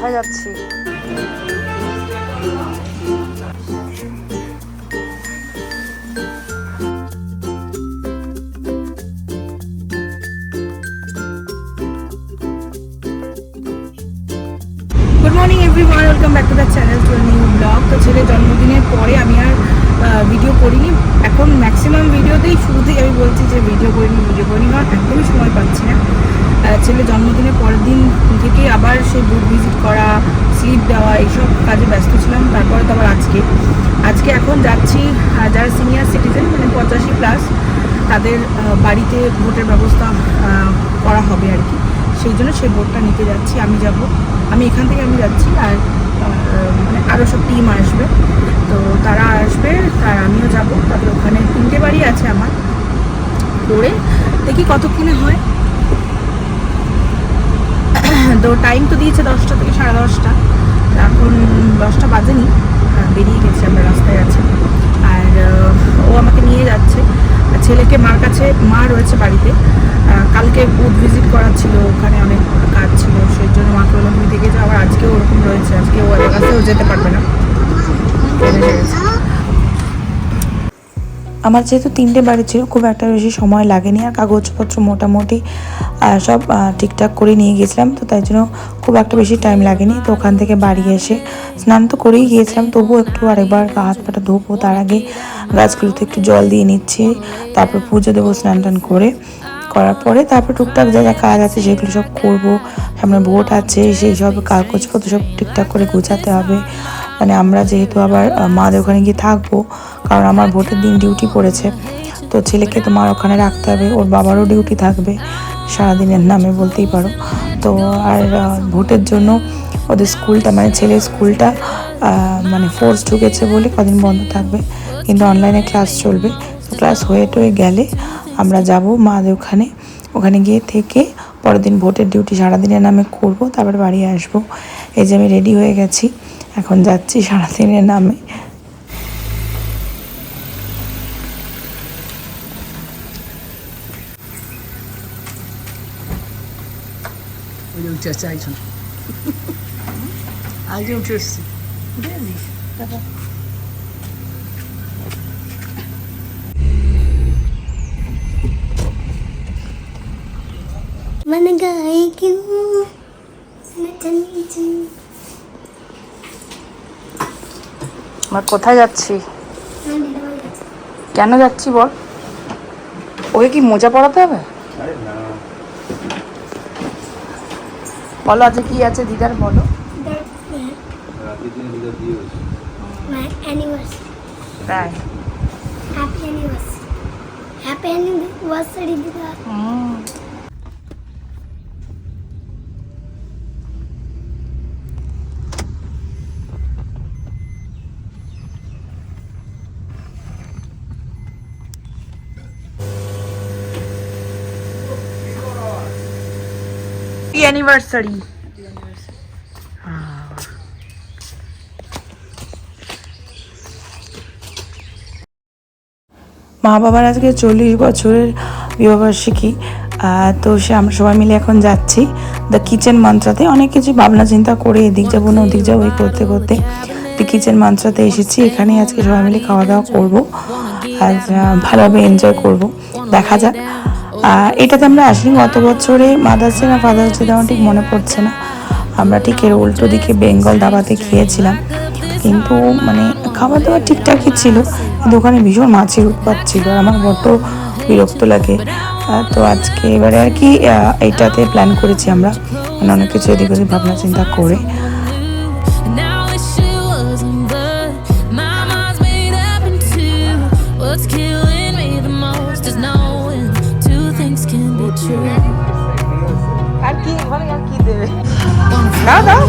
কোথায় যাচ্ছি? Good morning everyone, welcome back to the channel to new blog. তো ছেলের জন্মদিনের পরে আমি আর ভিডিও করিনি। এখন ম্যাক্সিমাম ভিডিওতেই শুরুতেই আমি বলছি যে ভিডিও করিনি কারণ একদমই সময় পাচ্ছি না। ছেলের জন্মদিনের পরের দিন থেকে আবার সেই বুথ ভিজিট করা, স্লিপ দেওয়া, এইসব কাজে ব্যস্ত ছিলাম। তারপরে তো আবার আজকে এখন যাচ্ছি যারা সিনিয়র সিটিজেন মানে 85+ তাদের বাড়িতে ভোটের ব্যবস্থা করা হবে আর কি। সেই জন্য সেই ভোটটা নিতে যাচ্ছি। আমি এখান থেকে যাচ্ছি, আর মানে আরও সব টিম আসবে, তো তারা আসবে, আর আমিও যাব। তাদের ওখানে 3টে বাড়ি আছে আমার, করে দেখি কতক্ষণে হয়। তো টাইম তো দিয়েছে 10টা থেকে 10:30, এখন 10টা বাজেনি, বেরিয়ে গেছি, আমরা রাস্তায় আছি। আর ও আমাকে নিয়ে যাচ্ছে, ছেলেকে মার কাছে, মা রয়েছে বাড়িতে। কালকে বুথ ভিজিট করা ছিল, ওখানে অনেক কাজ ছিল, সেই জন্য মাকে বললাম তুমি দেখে যাও। আর আজকেও ওরকম রয়েছে, আজকে ও কাছেও যেতে পারবে না। আমার যেহেতু 3টে বাড়ি ছিল, খুব একটা বেশি সময় লাগেনি, আর কাগজপত্র মোটামুটি সব ঠিকঠাক করে নিয়ে গেছিলাম, তো তাই জন্য খুব একটা বেশি টাইম লাগেনি। তো ওখান থেকে বাড়ি এসে স্নান তো করেই গিয়েছিলাম, তবুও একটু আরেকবার হাত পাটা ধোবো, তার আগে গাছগুলোতে একটু জল দিয়ে নিচ্ছি, তারপর পুজো দেবো স্নান টান করার পরে তারপর টুকটাক যা যা কাজ আছে সেগুলো সব করবো। সামনে ভোট আছে, সেই সব কাগজপত্র সব ঠিকঠাক করে গোছাতে হবে। মানে আমরা যেহেতু আবার মাদের ওখানে গিয়ে থাকবো, কারণ আমার ভোটের দিন ডিউটি পড়েছে, তো ছেলেকে তো মার ওখানে রাখতে হবে, ওর বাবারও ডিউটি থাকবে সারাদিনের নামে বলতেই পারো। তো আর ভোটের জন্য ওদের স্কুলটা, মানে ছেলের স্কুলটা মানে ফোর্স ঢুকেছে বলে কদিন বন্ধ থাকবে, কিন্তু অনলাইনে ক্লাস চলবে। তো ক্লাস হয়ে টয়ে গেলে আমরা যাব মাদের ওখানে গিয়ে থেকে পরের দিন ভোটের ডিউটি সারাদিনের নামে করব, তারপর বাড়ি আসবো। এই যে আমি রেডি হয়ে গেছি, এখন যাচ্ছি সারাদিনের নামে। मन गाए क्यों আমরা কোথায় যাচ্ছি, কেন যাচ্ছি বল? ওকে কি মোজা পরাতে হবে? বলো আজকে কি আছে দিদার, বলো। তাই, हैप्पी एनिवर्सरी दीदा। অ্যানিভার্সারি। মা বাবার আজকে 40 বছরের বিবাহবার্ষিকী, তো আমরা সবাই মিলে এখন যাচ্ছি দ্য কিচেন মান্ত্রাতে। অনেক কিছু ভাবনা চিন্তা করে এদিক যাবো না ওদিক যাবো এই করতে করতে দ্য কিচেন মান্ত্রাতে এসেছি। এখানেই আজকে সবাই মিলে খাওয়া দাওয়া করবো, আর ভালোভাবে এনজয় করব, দেখা যাক। এটাতে আমরা আসিনি গত বছরে, মাদার্স ডে না ফাদার্স ডে আমার ঠিক মনে পড়ছে না, আমরা ঠিক এর উল্টো দিকে বেঙ্গল দাবাতে খেয়েছিলাম, কিন্তু মানে খাবার দাবার ঠিকঠাকই ছিল, কিন্তু ওখানে ভীষণ মাছের উৎপাত ছিল, আর আমার বড্ড বিরক্ত লাগে। তো আজকে এবারে আর কি এইটাতে প্ল্যান করেছি আমরা, মানে অনেক কিছু এদিক ওদিক ভাবনা চিন্তা করে। আর কি এখানে আর কি দেবে? দাও দাও।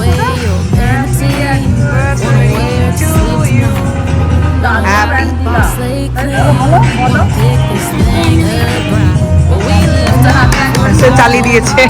সে চালিয়ে দিয়েছে।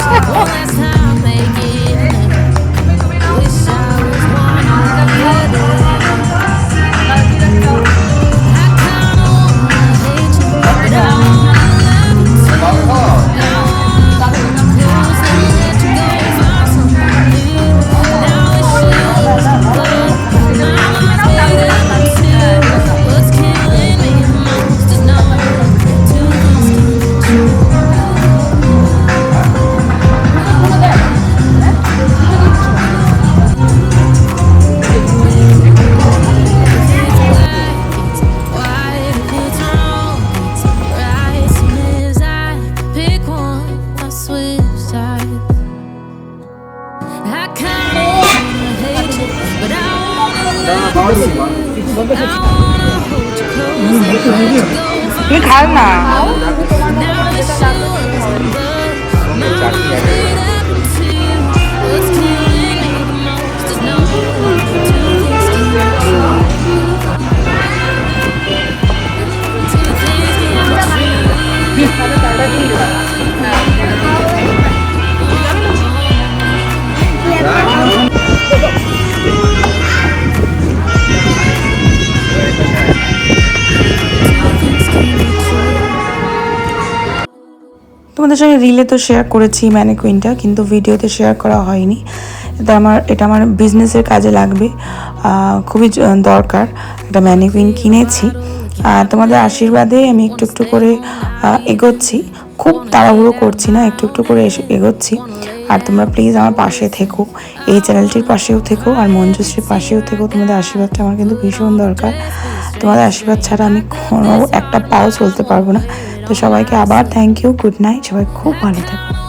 তুমি খাও না। তোমাদের সঙ্গে রিলে তো শেয়ার করেছি ম্যানিকুইনটা, কিন্তু ভিডিওতে শেয়ার করা হয়নি। এটা আমার বিজনেসের কাজে লাগবে, খুবই দরকার। একটা ম্যানিকুইন কিনেছি, তোমাদের আশীর্বাদে আমি একটু একটু করে এগোচ্ছি, খুব তাড়াহুড়ো করছি না, একটু একটু করে এগোচ্ছি। আর তোমরা প্লিজ আমার পাশে থেকো, এই চ্যানেলটির পাশেও থেকো, আর মঞ্জুশ্রীর পাশেও থেকো। তোমাদের আশীর্বাদটা আমার কিন্তু ভীষণ দরকার। তোমাদের আশীর্বাদ ছাড়া আমি কোনো একটা পাও চলতে পারবো না। তো সবাইকে আবার থ্যাংক ইউ, গুড নাইট, সবাই খুব ভালো থাকো।